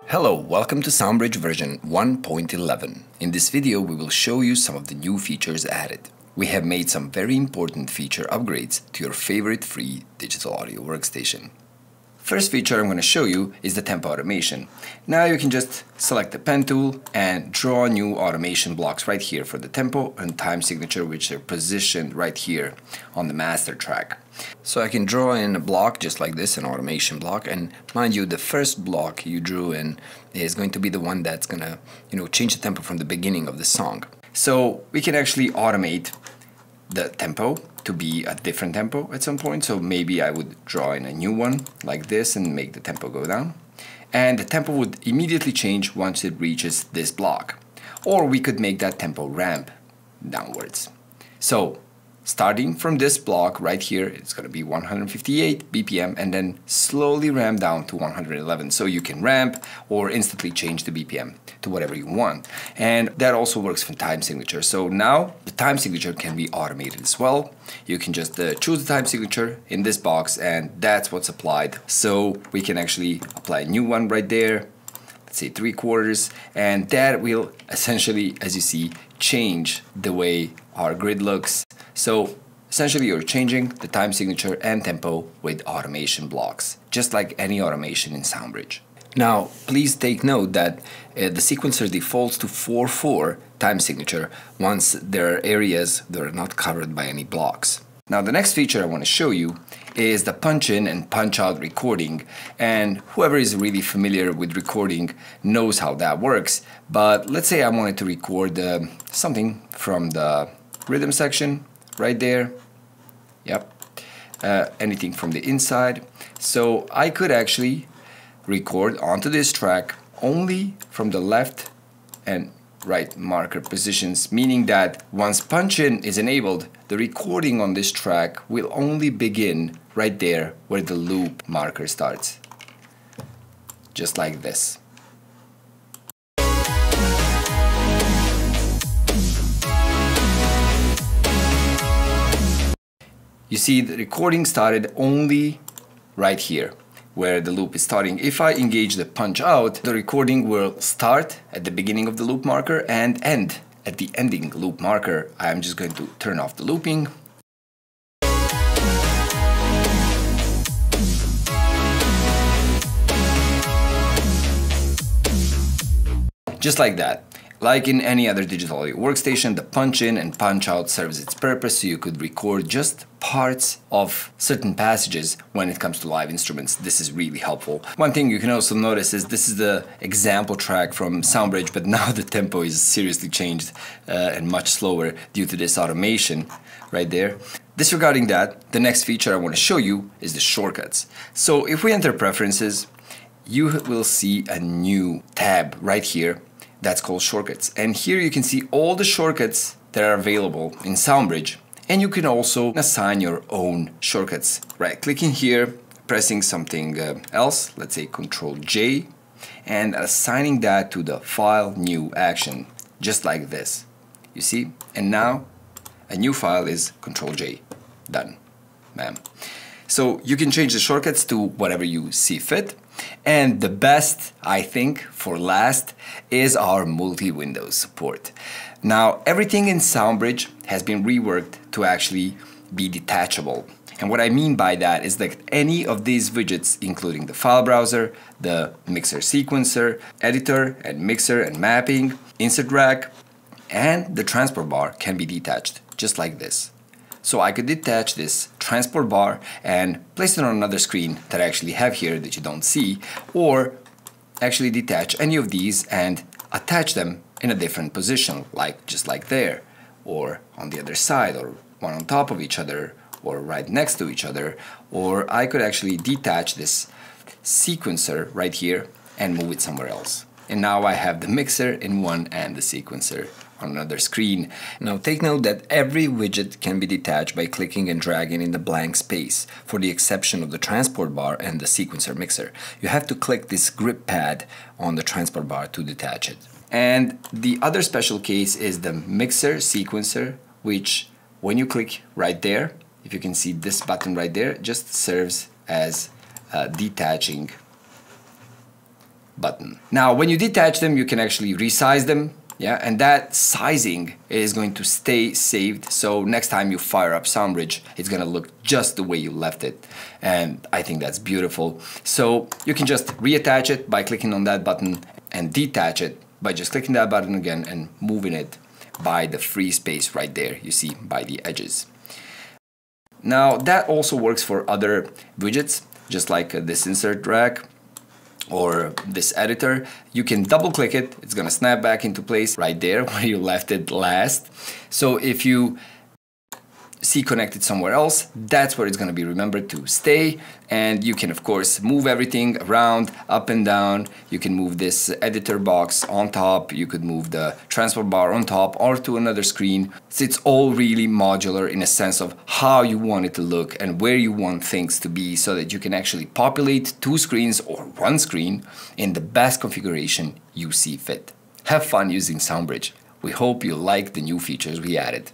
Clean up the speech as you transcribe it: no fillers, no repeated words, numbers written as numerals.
Hello, welcome to SoundBridge version 1.11. In this video we will show you some of the new features added. We have made some very important feature upgrades to your favorite free digital audio workstation. First feature I'm going to show you is the tempo automation. Now you can just select the pen tool and draw new automation blocks right here for the tempo and time signature, which are positioned right here on the master track. So I can draw in a block just like this, an automation block, and mind you, the first block you drew in is going to be the one that's going to, change the tempo from the beginning of the song. So we can actually automate the tempo to be a different tempo at some point. So maybe I would draw in a new one like this and make the tempo go down. And the tempo would immediately change once it reaches this block. Or we could make that tempo ramp downwards. So starting from this block right here, it's going to be 158 BPM and then slowly ramp down to 111. So you can ramp or instantly change the BPM to whatever you want. And that also works for time signature. So now the time signature can be automated as well. You can just choose the time signature in this box and that's what's applied. So we can actually apply a new one right there. Let's say 3/4, and that will essentially, as you see, change the way our grid looks. So essentially you're changing the time signature and tempo with automation blocks, just like any automation in SoundBridge. Now, please take note that the sequencer defaults to 4/4 time signature once there are areas that are not covered by any blocks. Now, the next feature I want to show you is the punch in and punch out recording, and whoever is really familiar with recording knows how that works. But let's say I wanted to record something from the rhythm section right there. Yep, anything from the inside. So I could actually record onto this track only from the left and right marker positions, meaning that once punch in is enabled, the recording on this track will only begin right there where the loop marker starts. Just like this. You see, the recording started only right here where the loop is starting. If I engage the punch out, the recording will start at the beginning of the loop marker and end at the ending loop marker. I'm just going to turn off the looping. Just like that. Like in any other digital audio workstation, the punch in and punch out serves its purpose, so you could record just parts of certain passages when it comes to live instruments. This is really helpful. One thing you can also notice is this is the example track from SoundBridge, but now the tempo is seriously changed and much slower due to this automation right there. Disregarding that, the next feature I want to show you is the shortcuts. So if we enter preferences, you will see a new tab right here that's called shortcuts. And here you can see all the shortcuts that are available in SoundBridge. And you can also assign your own shortcuts. Right clicking here, pressing something else, let's say Control J, and assigning that to the file new action, just like this. You see? And now a new file is Control J. Done. Bam. So you can change the shortcuts to whatever you see fit. And the best, I think, for last is our multi-window support. Now, everything in SoundBridge has been reworked to actually be detachable. And what I mean by that is that any of these widgets, including the file browser, the mixer sequencer, editor and mixer and mapping, insert rack, and the transport bar can be detached, just like this. So I could detach this transport bar and place it on another screen that I actually have here that you don't see, or actually detach any of these and attach them in a different position, like just like there, or on the other side, or one on top of each other, or right next to each other. Or I could actually detach this sequencer right here and move it somewhere else. And now I have the mixer in one and the sequencer on another screen. Now take note that every widget can be detached by clicking and dragging in the blank space, for the exception of the transport bar and the sequencer mixer. You have to click this grip pad on the transport bar to detach it. And the other special case is the mixer sequencer, which when you click right there, if you can see this button right there, just serves as detaching button. Now when you detach them, you can actually resize them, yeah, and that sizing is going to stay saved, so next time you fire up SoundBridge, it's gonna look just the way you left it, and I think that's beautiful. So you can just reattach it by clicking on that button, and detach it by just clicking that button again and moving it by the free space right there, you see, by the edges. Now that also works for other widgets, just like this insert rack or this editor. You can double click it, it's gonna snap back into place right there where you left it last. So if you see connected somewhere else, that's where it's going to be remembered to stay. And you can of course move everything around, up and down. You can move this editor box on top, you could move the transport bar on top or to another screen. So it's all really modular in a sense of how you want it to look and where you want things to be, so that you can actually populate 2 screens or 1 screen in the best configuration you see fit. Have fun using SoundBridge. We hope you like the new features we added.